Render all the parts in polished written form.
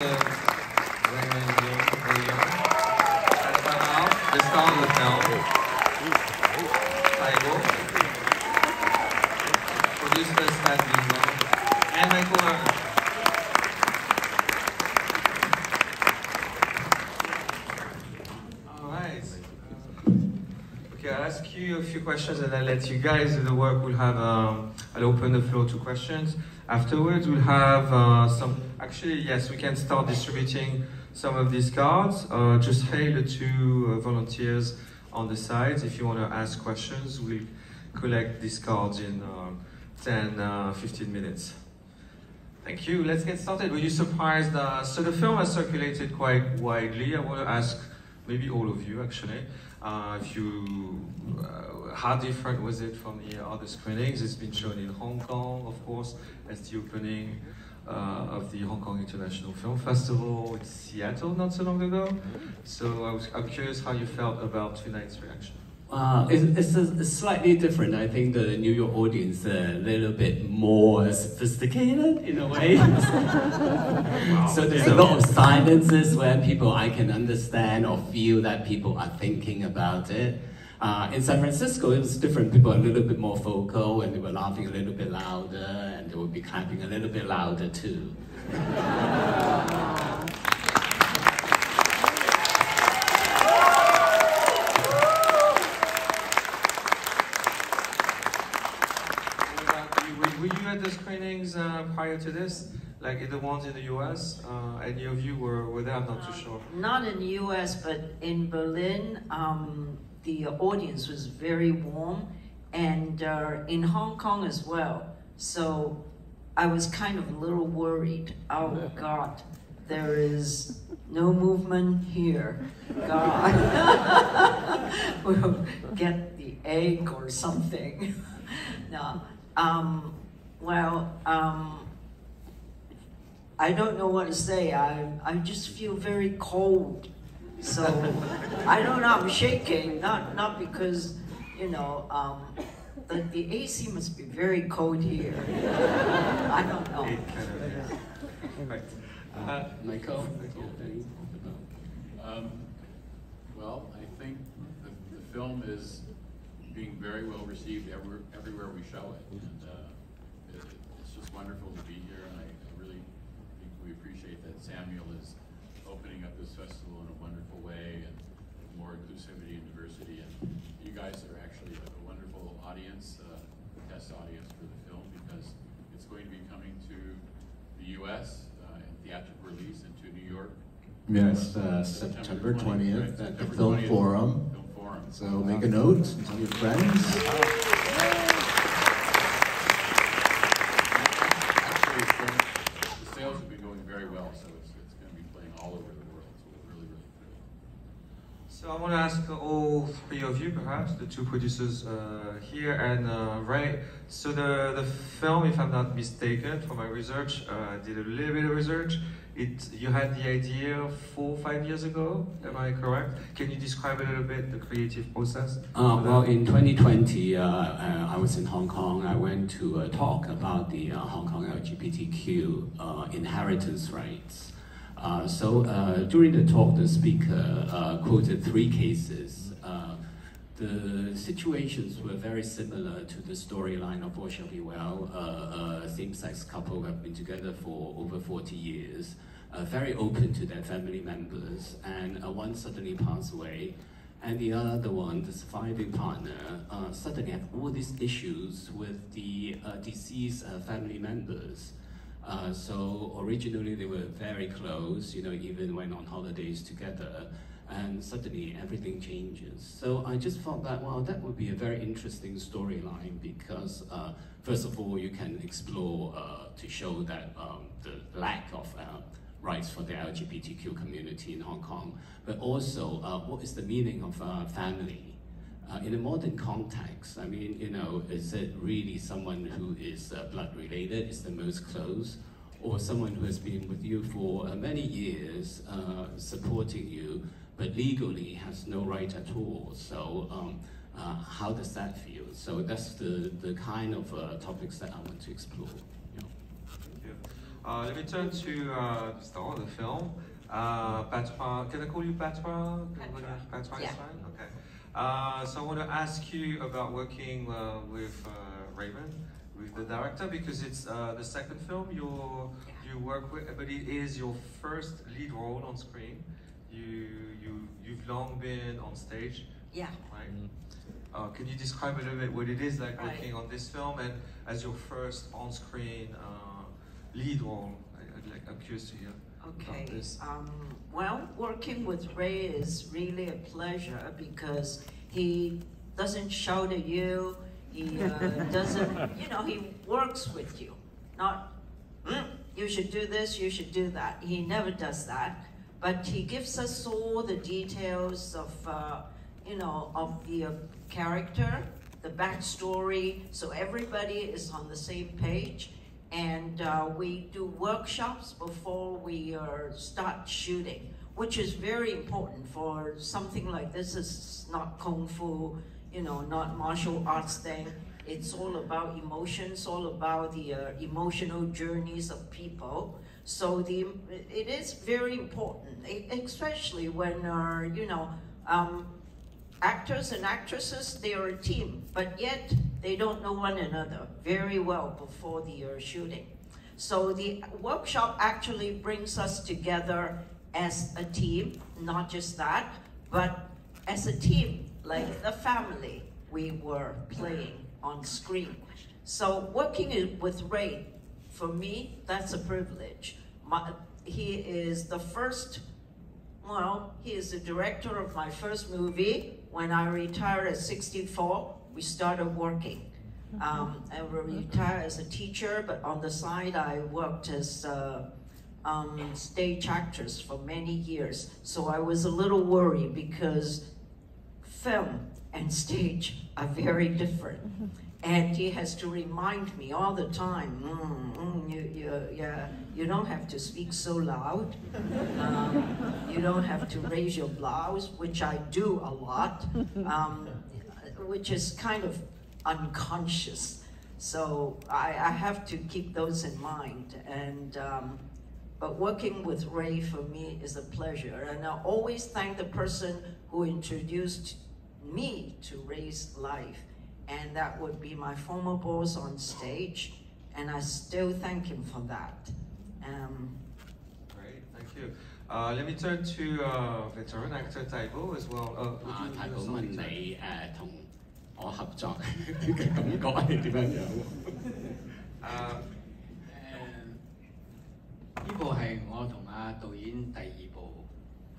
Let's start with now. Taigo, producer Stan and Michael. Alright. Okay, I'll ask you a few questions and I'll let you guys do the work. We'll have, I'll open the floor to questions. Afterwards, we'll have some. Actually, yes, we can start distributing some of these cards. Just hail the two volunteers on the sides. If you want to ask questions, we'll collect these cards in 10, 15 minutes. Thank you. Let's get started. Were you surprised? So the film has circulated quite widely. I want to ask maybe all of you, actually, if you, how different was it from the other screenings? It's been shown in Hong Kong, of course, as the opening of the Hong Kong International Film Festival in Seattle not so long ago. So I'm curious how you felt about tonight's reaction. It's slightly different. I think the New York audience a little bit more sophisticated in a way. Wow. So there's a lot of silences where I can understand or feel that people are thinking about it. In San Francisco, it was different. People are a little bit more vocal and they were laughing a little bit louder and they would be clapping a little bit louder too. Were you at the screenings prior to this? Like the ones in the US? Any of you were there? I'm not too sure. Not in the US, but in Berlin, the audience was very warm, and in Hong Kong as well. So I was kind of a little worried. Oh God, there is no movement here. God, we'll get the egg or something. No. I don't know what to say. I just feel very cold. So I don't know. I'm shaking. Not because, you know, the AC must be very cold here. I don't know. Michael. Well, I think the film is being very well received everywhere we show it, and it's just wonderful to be here. And I really think we appreciate that Samuel is opening up this festival in a wonderful way and more inclusivity and diversity. And you guys are actually a wonderful audience, test audience for the film, because it's going to be coming to the U.S. In theatrical release and to New York. Yes, September 20th at the Film Forum. So make a note and tell your friends. Actually, the sales have been going very well, so it's going to be playing all over the world. So we're really, really thrilled. So I want to ask all three of you, perhaps, the two producers here, and Ray. So the film, if I'm not mistaken, from my research, I did a little bit of research. You had the idea 4 or 5 years ago, am I correct? Can you describe a little bit the creative process? Well, in 2020, I was in Hong Kong. I went to a talk about the Hong Kong LGBTQ inheritance rights. During the talk, the speaker quoted 3 cases. The situations were very similar to the storyline of All Shall Be Well. A same-sex couple have been together for over 40 years, very open to their family members, and one suddenly passed away, and the other one, the surviving partner, suddenly had all these issues with the deceased family members. So originally they were very close, you know, even went on holidays together. And suddenly everything changes. So I just thought that, well, that would be a very interesting storyline because, first of all, you can explore to show that the lack of rights for the LGBTQ community in Hong Kong, but also what is the meaning of family? In a modern context, I mean, you know, is it really someone who is blood related, is the most close, or someone who has been with you for many years, supporting you, but legally has no right at all. So how does that feel? So that's the kind of topics that I want to explore. Yeah. Let me turn to the star of the film. Patra, can I call you Patra? Patra is fine? Okay. So I want to ask you about working with Raymond, with the director, because it's the second film you work with, but it is your first lead role on screen. You've long been on stage, yeah, right? Can you describe a little bit what it is like working on this film and as your first on-screen lead role? I'm curious to hear. Okay. Well, working with Ray is really a pleasure because he doesn't shout at you. He doesn't, he works with you. Not, you should do this, you should do that. He never does that. But he gives us all the details of, of the character, the backstory, so everybody is on the same page. And we do workshops before we start shooting, which is very important for something like this. It's not kung fu, not martial arts thing. It's all about emotions, all about the emotional journeys of people. So it is very important, especially when, actors and actresses, they are a team, but yet they don't know one another very well before the shooting. So the workshop actually brings us together as a team, not just that, but as a team, like the family we were playing on screen. So working with Ray, for me, that's a privilege. He is the first, he is the director of my first movie. When I retired at 64, we started working. I retired as a teacher, but on the side I worked as stage actress for many years. So I was a little worried because film and stage are very different. And he has to remind me all the time, you don't have to speak so loud. You don't have to raise your blouse, which I do a lot, which is kind of unconscious. So I have to keep those in mind. And but working with Ray for me is a pleasure. And I always thank the person who introduced me to Ray's life. And that would be my former boss on stage, and I still thank him for that. Great, thank you. Let me turn to veteran actor Taibo as well. Taibo 問你同我合作嘅感覺係點樣樣？呢部係我同導演第二部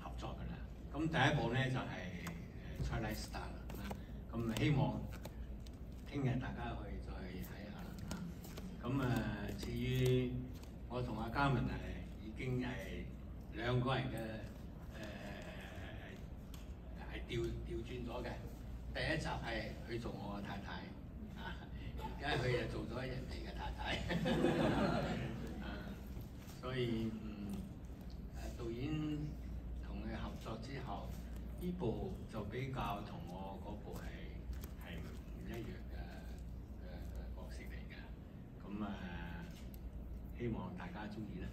合作㗎啦。咁第一部咧就係Twilight Star 啦。咁希望聽日大家去再睇下啦。咁至於我同嘉文已經係兩個人嘅係調轉咗嘅。第一集係佢做我嘅太太，而家佢又做咗人哋嘅太太。所以導演同佢合作之後，呢部就比較同我嗰部係唔一樣嘅角色嚟嘅。咁希望大家中意啦。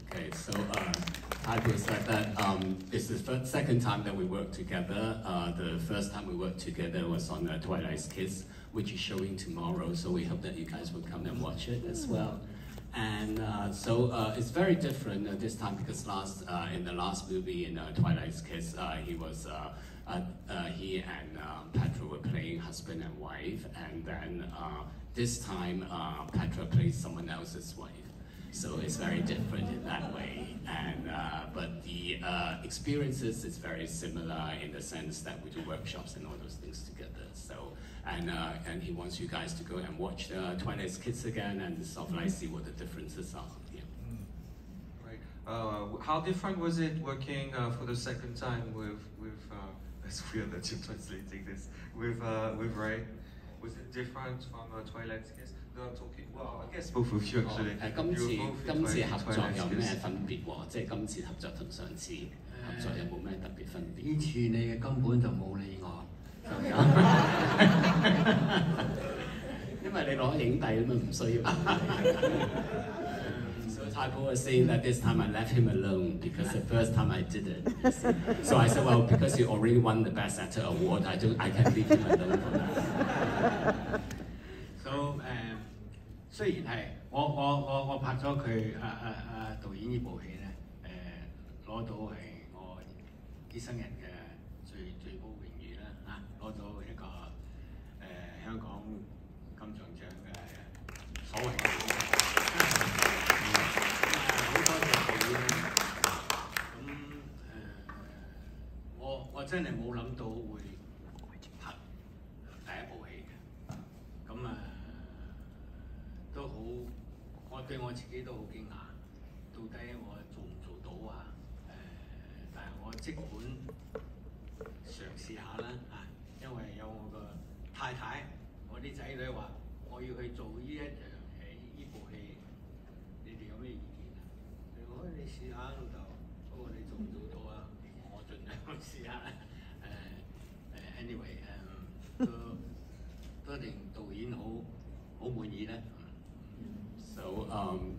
Okay, so Taibo said that this is the second time that we worked together. The first time we worked together was on Twilight's Kiss, which is showing tomorrow. So we hope that you guys will come and watch it as well. And so it's very different this time because in the last movie in Twilight's Kiss, he and Petra were playing husband and wife, and then this time Petra plays someone else's wife. So it's very different in that way, and but the experiences is very similar in the sense that we do workshops and all those things together. So and he wants you guys to go and watch Twilight's Kids again and sort of like see what the differences are. Yeah. Right. How different was it working for the second time with it's weird that you're translating this with Ray? Was it different from Twilight's Kiss? No, I'm talking. Well, I guess both of you actually. 今次合作有咩分別喎？即係今次合作同上次合作有冇咩特別分別？呢次你根本就冇理我，因為你攞影帝咁啊，唔需要。Typo was saying that this time I left him alone because the first time I didn't. So I said, well, because you already won the Best Actor award, I can't leave him alone for that. So 雖然係我拍咗佢導演呢部戲咧，攞到係我呢生人嘅最高榮譽啦嚇，攞到一個香港金像獎嘅所謂嘅好多謝導演啦。咁我真係冇諗到會拍第一部戲嘅，咁都好，我對我自己都好驚訝，到底我做唔做到啊？但係我即管嘗試下啦嚇，因為有我個太太，我啲仔女話我要去做呢部戲，你哋有咩意見啊？你試下老豆，不過你做唔做到啊？我盡量試下。anyway 都令導演好滿意咧。So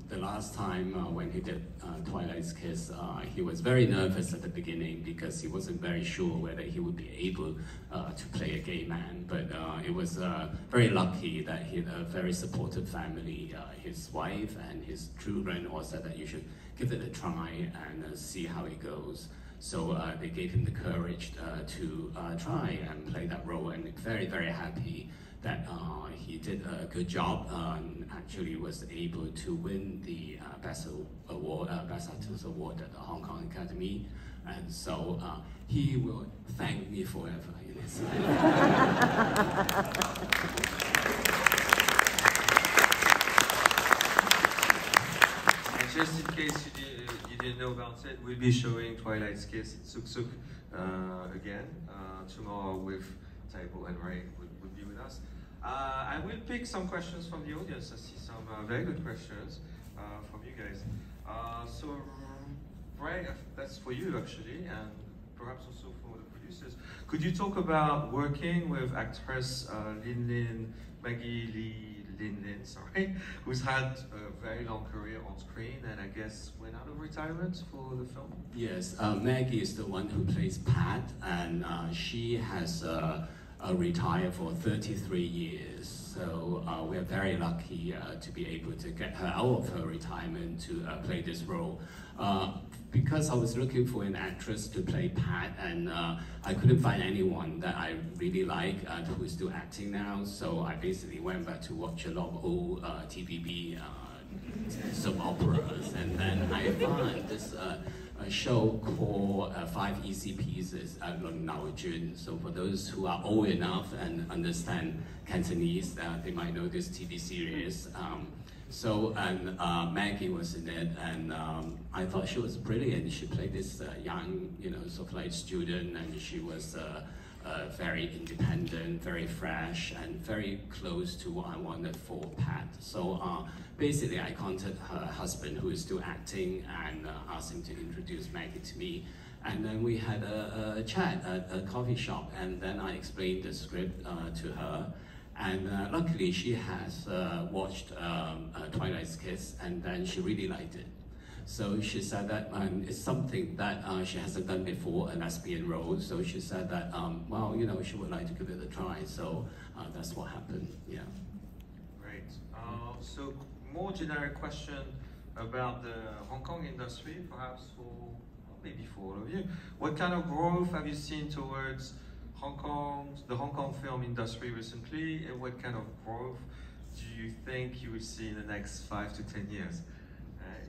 the last time when he did Twilight's Kiss, he was very nervous at the beginning because he wasn't very sure whether he would be able to play a gay man. But it was very lucky that he had a very supportive family. His wife and his children all said that you should give it a try and see how it goes. So they gave him the courage to try and play that role, and very, very happy that he did a good job and actually was able to win the Best Actors Award at the Hong Kong Academy. And so he will thank me forever in his life. And just in case you didn't know about it, we'll be showing Twilight's Kiss in Suk Suk again tomorrow with Typo and Ray would be with us. I will pick some questions from the audience. I see some very good questions from you guys. So Ray, that's for you actually, and perhaps also for the producers. Could you talk about working with actress Maggie Lee Lin, sorry, who's had a very long career on screen and I guess went out of retirement for the film? Yes, Maggie is the one who plays Pat, and she has retired for 33 years. So we are very lucky to be able to get her out of her retirement to play this role. Because I was looking for an actress to play Pat, and I couldn't find anyone that I really like who is still acting now. So I basically went back to watch a lot of old TVB soap operas, and then I found this a show called 5 Easy Pieces at Lung Nao Jun. So for those who are old enough and understand Cantonese, they might know this TV series. Maggie was in it, and I thought she was brilliant. She played this young, sort of like student, and she was very independent, very fresh, and very close to what I wanted for Pat. So basically, I contacted her husband, who is still acting, and asked him to introduce Maggie to me. And then we had a chat at a coffee shop, and then I explained the script to her. And luckily, she has watched Twilight's Kiss, and then she really liked it. So she said that it's something that she hasn't done before, a lesbian role. So she said that, well, she would like to give it a try. So that's what happened, yeah. Great. So more generic question about the Hong Kong industry, perhaps maybe for all of you. What kind of growth have you seen towards the Hong Kong film industry recently, and what kind of growth do you think you will see in the next 5 to 10 years?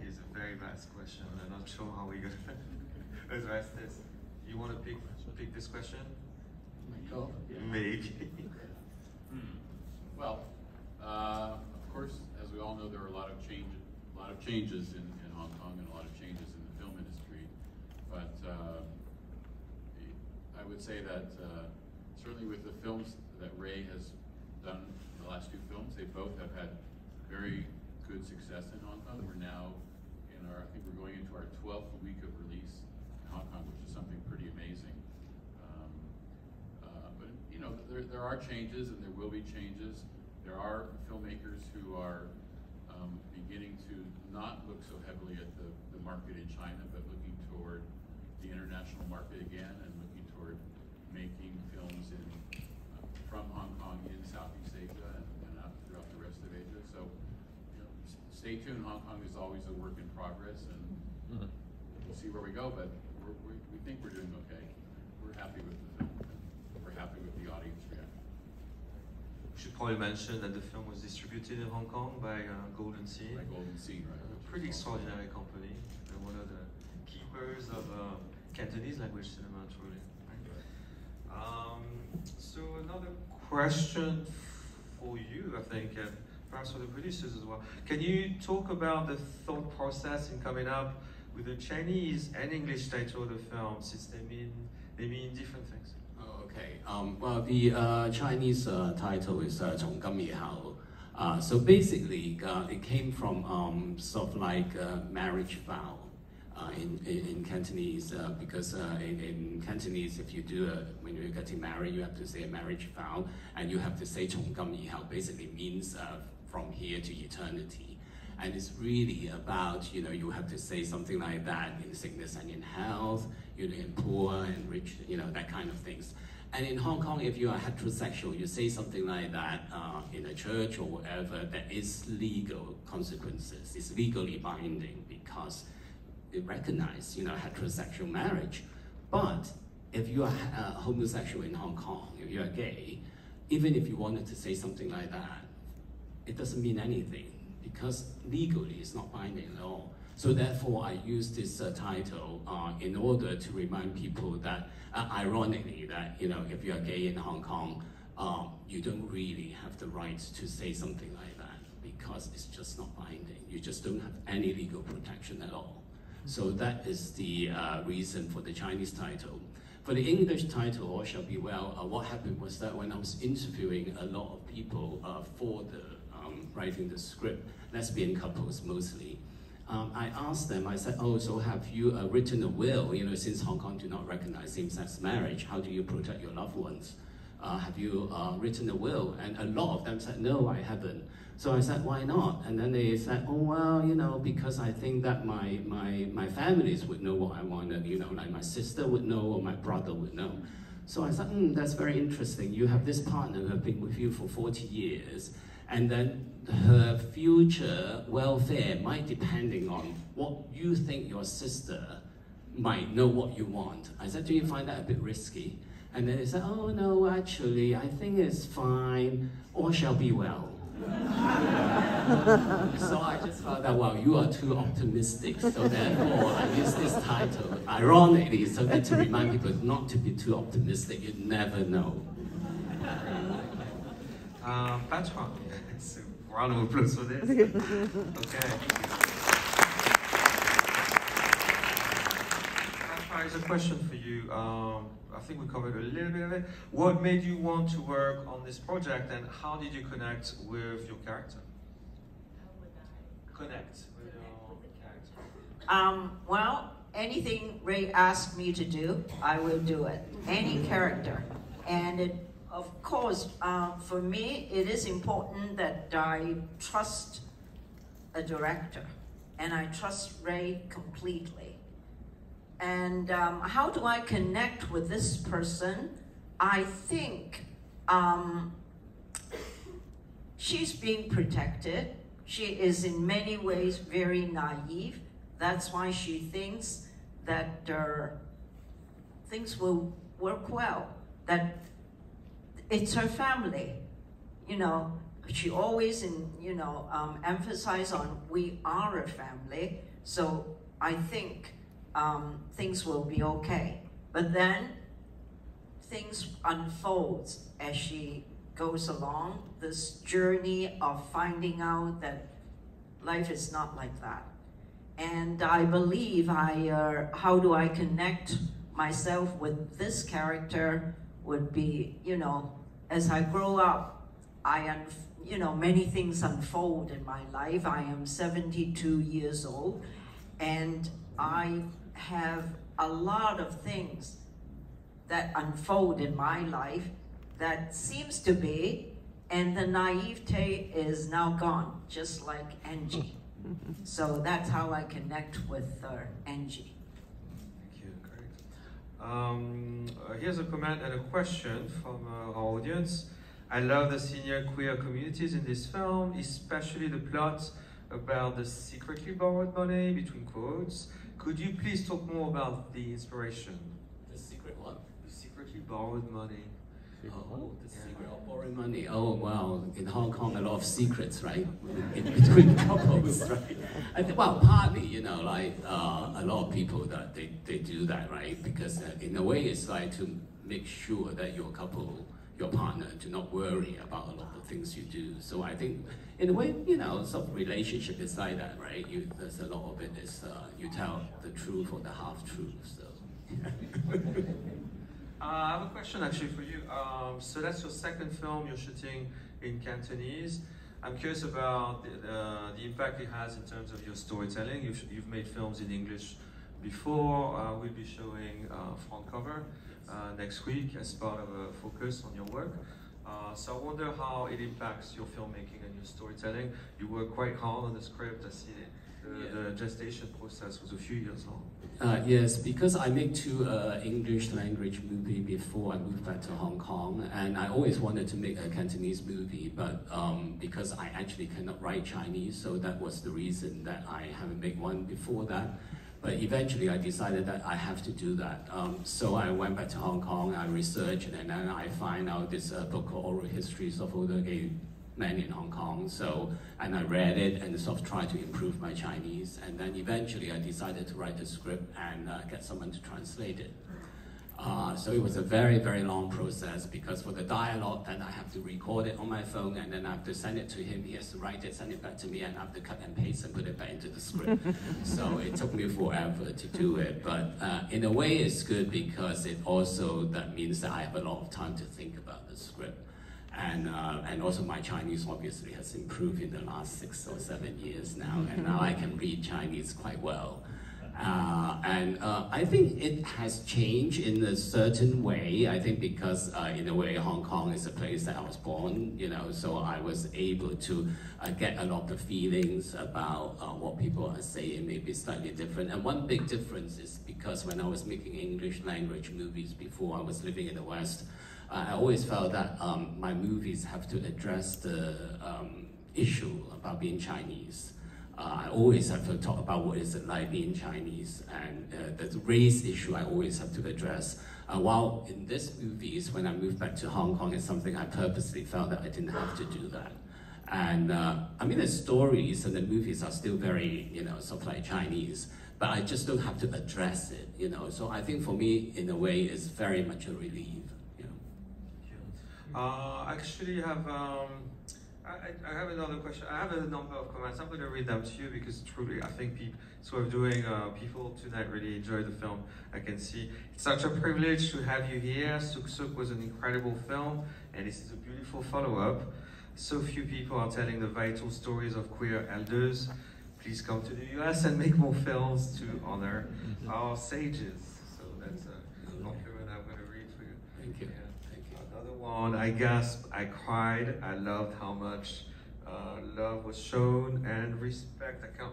It's a very vast question. I'm not sure how we're going to address this. You want to pick this question? Go. Maybe. Well, of course, as we all know, there are a lot of changes in Hong Kong, and a lot of changes in the film industry. But I would say that certainly with the films that Ray has done, the last 2 films, they both have had very good success in Hong Kong. We're now I think we're going into our 12th week of release in Hong Kong, which is something pretty amazing. But there are changes, and there will be changes. There are filmmakers who are beginning to not look so heavily at the market in China, but looking toward the international market again, and looking toward making films from Hong Kong in Southeast Asia and out throughout the rest of Asia. So, you know, stay tuned. Hong Kong is always a work in progress, and we'll see where we go. But we think we're doing okay. We're happy with the film. We're happy with the audience reaction. We should probably mention that the film was distributed in Hong Kong by Golden Sea. By Golden Sea, right? A pretty extraordinary company. They're one of the keepers of Cantonese language cinema, truly. Right? So another question for you, I think, and perhaps for the producers as well. Can you talk about the thought process in coming up with the Chinese and English title of the film, since they mean different things? Oh, okay. Well, the Chinese title is 從今以後. So basically, it came from sort of like marriage vow in Cantonese, because in Cantonese, if you when you're getting married, you have to say a marriage vow, and you have to say 從今以後, basically means from here to eternity. And it's really about, you know, you have to say something like that in sickness and in health, you know, in poor and rich, you know, that kind of things. And in Hong Kong, if you are heterosexual, you say something like that in a church or whatever, there is legal consequences. It's legally binding because it recognizes, you know, heterosexual marriage. But if you are homosexual in Hong Kong, if you are gay, even if you wanted to say something like that, it doesn't mean anything because legally it's not binding at all. So therefore, I use this title in order to remind people that, ironically, that, you know, if you are gay in Hong Kong, you don't really have the right to say something like that because it's just not binding. You just don't have any legal protection at all. So that is the reason for the Chinese title. For the English title, All Shall Be Well, what happened was that when I was interviewing a lot of people for the writing the script, lesbian couples mostly, I asked them, I said, oh, so have you written a will? You know, since Hong Kong do not recognize same-sex marriage, how do you protect your loved ones? Have you written a will? And a lot of them said, no, I haven't. So I said, why not? And then they said, oh, well, you know, because I think that my families would know what I wanted, you know, like my sister would know or my brother would know. So I said, that's very interesting. You have this partner who has been with you for 40 years, and then her future welfare might depending on what you think your sister might know what you want. I said, do you find that a bit risky? And then they said, oh no, actually, I think it's fine, all shall be well. So I just thought that, well, you are too optimistic, so therefore I use this title, ironically, so that to remind people not to be too optimistic, you never know. Patron, it's a round of applause for this. Okay. Patron, there's a question for you. I think we covered a little bit of it. What made you want to work on this project, and how did you connect with your character? How would I connect with your character? Well, anything Ray asked me to do, I will do it. Any character. And it, of course, for me, it is important that I trust a director, and I trust Ray completely. And how do I connect with this person? I think she's being protected. She is in many ways very naive. That's why she thinks that things will work well, that it's her family. You know, she always, emphasize on we are a family. So I think things will be okay. But then things unfold as she goes along, this journey of finding out that life is not like that. And I believe how do I connect myself with this character would be, you know, as I grow up, many things unfold in my life. I am 72 years old, and I have a lot of things that unfold in my life that seems to be And the naivete is now gone, just like Angie. So that's how I connect with Angie. Thank you, great. Here's a comment and a question from our audience. I love the senior queer communities in this film, especially the plot about the secretly borrowed money, between quotes. Could you please talk more about the inspiration? The secret what? The secretly borrowed money. Oh, the secret of borrowing money. Oh, wow. In Hong Kong, a lot of secrets, right? In between couples, right? Well, partly, you know, like a lot of people that they do that, right? Because in a way, it's like to make sure that your couple, your partner, do not worry about a lot of things you do. So I think, in a way, you know, some relationship is like that, right? There's a lot of it is you tell the truth or the half-truth. So. I have a question actually for you. So that's your second film you're shooting in Cantonese. I'm curious about the impact it has in terms of your storytelling. You've made films in English before. We'll be showing front cover next week as part of a focus on your work. So I wonder how it impacts your filmmaking and your storytelling. You work quite hard on the script. I see the gestation process was a few years long. Yes, because I made two English language movies before I moved back to Hong Kong, and I always wanted to make a Cantonese movie, but because I actually cannot write Chinese, so that was the reason that I haven't made one before that. But eventually I decided that I have to do that. So I went back to Hong Kong, I researched, and then I find out this book called Oral Histories of Older Gay Men in Hong Kong. And I read it and sort of tried to improve my Chinese. And then eventually I decided to write the script and get someone to translate it. So it was a very, very long process because for the dialogue, then I have to record it on my phone and then I have to send it to him. He has to write it, send it back to me, and I have to cut and paste and put it back into the script. So it took me forever to do it. But in a way, it's good because it also, that means that I have a lot of time to think about the script. And also my Chinese obviously has improved in the last 6 or 7 years now, and now I can read Chinese quite well. I think it has changed in a certain way. I think because in a way Hong Kong is a place that I was born, you know, so I was able to get a lot of feelings about what people are saying, maybe slightly different. And one big difference is because when I was making English language movies before I was living in the West, I always felt that my movies have to address the issue about being Chinese. I always have to talk about what is it like being Chinese, and the race issue I always have to address. While in this movies, when I moved back to Hong Kong, it's something I purposely felt that I didn't have to do that. And I mean, the stories and the movies are still very, you know, sort of like Chinese, but I just don't have to address it, you know. So I think for me, in a way, it's very much a relief. Actually, I have another question. I have a number of comments. I'm going to read them to you because truly, I think people tonight really enjoy the film. I can see it's such a privilege to have you here. Suk Suk was an incredible film, and this is a beautiful follow-up. So few people are telling the vital stories of queer elders. Please come to the US and make more films to honor our sages. So that's a compliment I'm going to read for you. Thank you. Yeah. Another one, I gasped, I cried, I loved how much love was shown and respect. I can't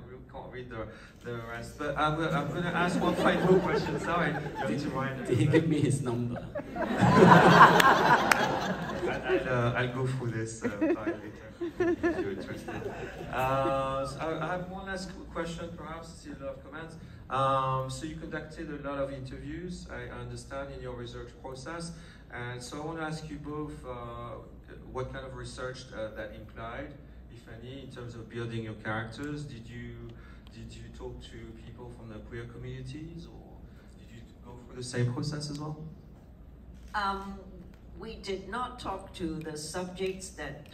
read the rest, but I'm going to ask one final question. Sorry, did he give me his number? I'll go through this file later if you're interested. So I have one last question, perhaps. I see a lot of comments. So you conducted a lot of interviews, I understand, in your research process. And so I want to ask you both what kind of research that implied, if any, in terms of building your characters. Did you talk to people from the queer communities, or did you go through the same process as well? We did not talk to the subjects that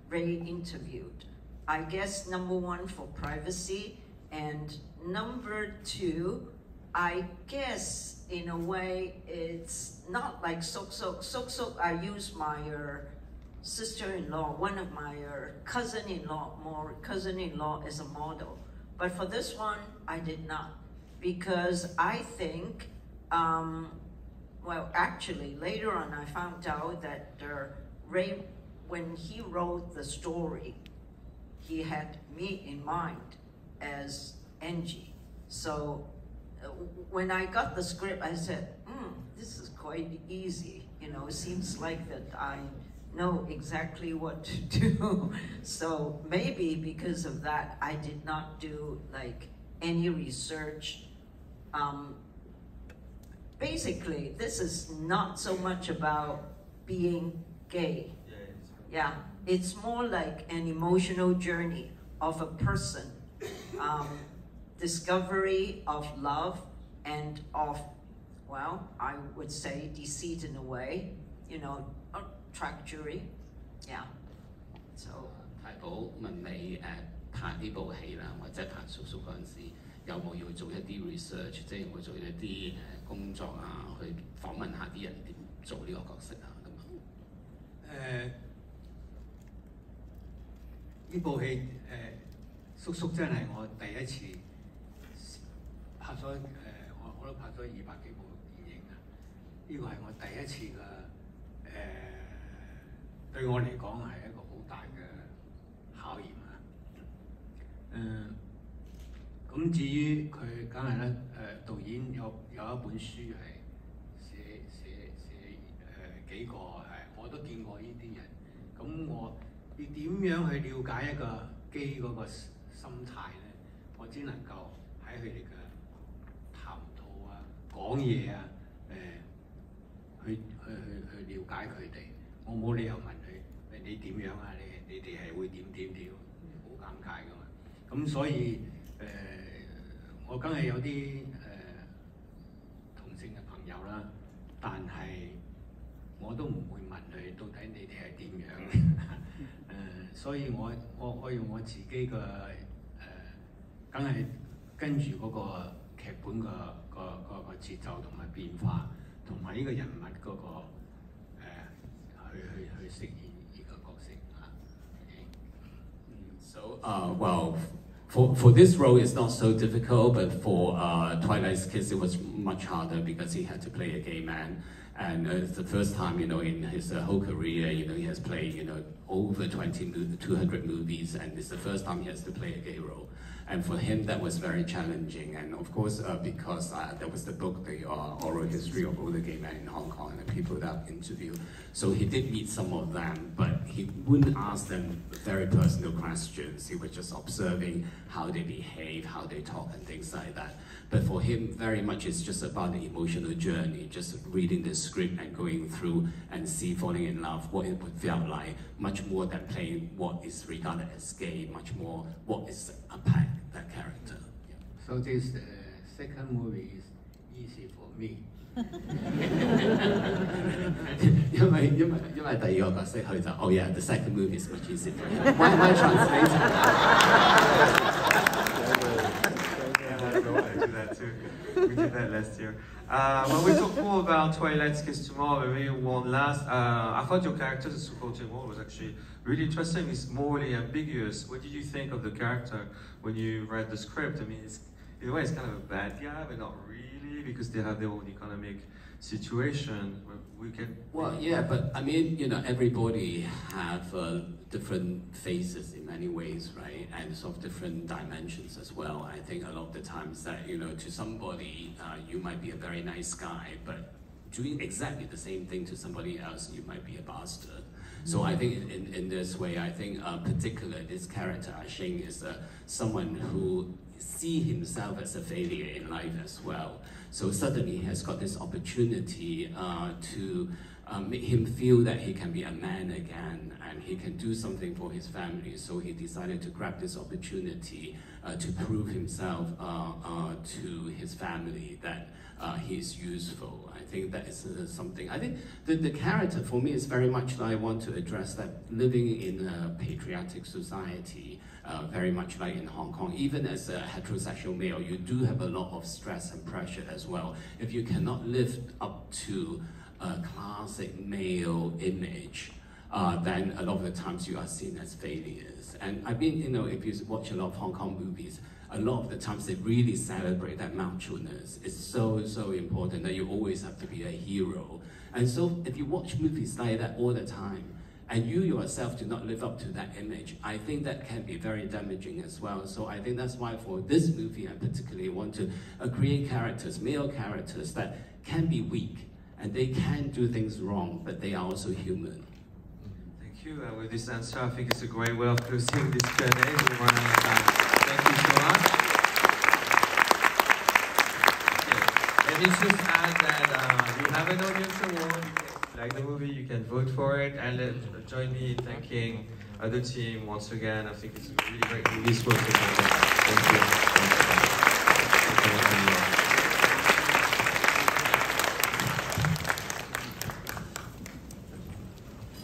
Reade interviewed. I guess number one, for privacy, and number two, I guess in a way it's not like Suk Suk. Suk Suk, I used my sister-in-law, one of my cousin-in-law as a model. But for this one, I did not, because I think, well, actually later on I found out that Reade when he wrote the story, he had me in mind as Angie. So when I got the script, I said, this is quite easy. You know, it seems like that I know exactly what to do. So maybe because of that, I did not do like any research. Basically, this is not so much about being gay. Yeah, it's more like an emotional journey of a person, discovery of love and of, well, I would say deceit in a way, you know, treachery, yeah. So 太保問你拍呢部戲啦，或者拍叔叔嗰陣時，有冇要做一啲 research， 即係有冇做一啲工作啊，去訪問下啲人點做呢個角色啊咁啊？呢部戲叔叔真係我第一次拍咗我都拍咗200幾部電影啊！呢個係我第一次嘅對我嚟講係一個好大嘅考驗啊！咁至於佢梗係咧導演有一本書係寫幾個我都見過呢啲人，咁我要點樣去了解一個基嗰個心態咧？我只能夠喺佢哋嘅談吐啊、講嘢啊，去了解佢哋。我冇理由問佢你點樣啊？你哋係會點，好尷尬噶嘛。咁所以我梗係有啲同性嘅朋友啦，但係我都唔會問佢到底你哋係點樣。所以我用我自己嘅梗係跟住嗰個劇本個節奏同埋變化，同埋呢個人物嗰個去飾演呢個角色啊。So well. For this role, it's not so difficult, but for Twilight's Kiss, it was much harder because he had to play a gay man. And it's the first time, you know, in his whole career, you know, he has played, you know, over 200 movies, and it's the first time he has to play a gay role. And for him, that was very challenging. And of course, because there was the book, the oral history of all the gay men in Hong Kong, and the people that interviewed. So he did meet some of them, but he wouldn't ask them very personal questions. He was just observing how they behave, how they talk, and things like that. But for him, very much it's just about the emotional journey, just reading the script and going through and falling in love, what it would feel like, much more than playing what is regarded as gay, much more what is unpack that character. Yeah. So this second movie is easy for me. 因為第二個角色佢就 oh yeah the second movie is much easier. Why translate? We did that last year. When we talk more about Twilight's Kiss tomorrow, maybe one last. I thought your character, the Suko Timur, was actually really interesting. It's morally ambiguous. What did you think of the character when you read the script? I mean, in a way, it's kind of a bad guy, but not really, because they have their own economic situation. Well, yeah, but I mean, you know, everybody have different faces in many ways, right? And sort of different dimensions as well. I think a lot of the times that, you know, to somebody, you might be a very nice guy, but doing exactly the same thing to somebody else, you might be a bastard. So I think in this way, I think particularly this character, Shing, is someone who sees himself as a failure in life as well. So suddenly he has got this opportunity to make him feel that he can be a man again and he can do something for his family. So he decided to grab this opportunity to prove himself to his family that he is useful. I think that is something. I think the character for me is very much like I want to address that living in a patriotic society, very much like in Hong Kong, even as a heterosexual male, you do have a lot of stress and pressure as well. If you cannot live up to a classic male image, then a lot of the times you are seen as failures. And I mean, you know, if you watch a lot of Hong Kong movies, a lot of the times they really celebrate that macho-ness. It's so important that you always have to be a hero. And so if you watch movies like that all the time, and you yourself do not live up to that image, I think that can be very damaging as well. So I think that's why for this movie, I particularly want to create characters, male characters that can be weak, and they can do things wrong, but they are also human. Thank you. With this answer, I think it's a great way of closing this Q&A. Thank you so much. Okay. Let me just add that you have an audience award. If you like the movie, you can vote for it, and join me in thanking the team once again. I think it's a really great movie. Thank you.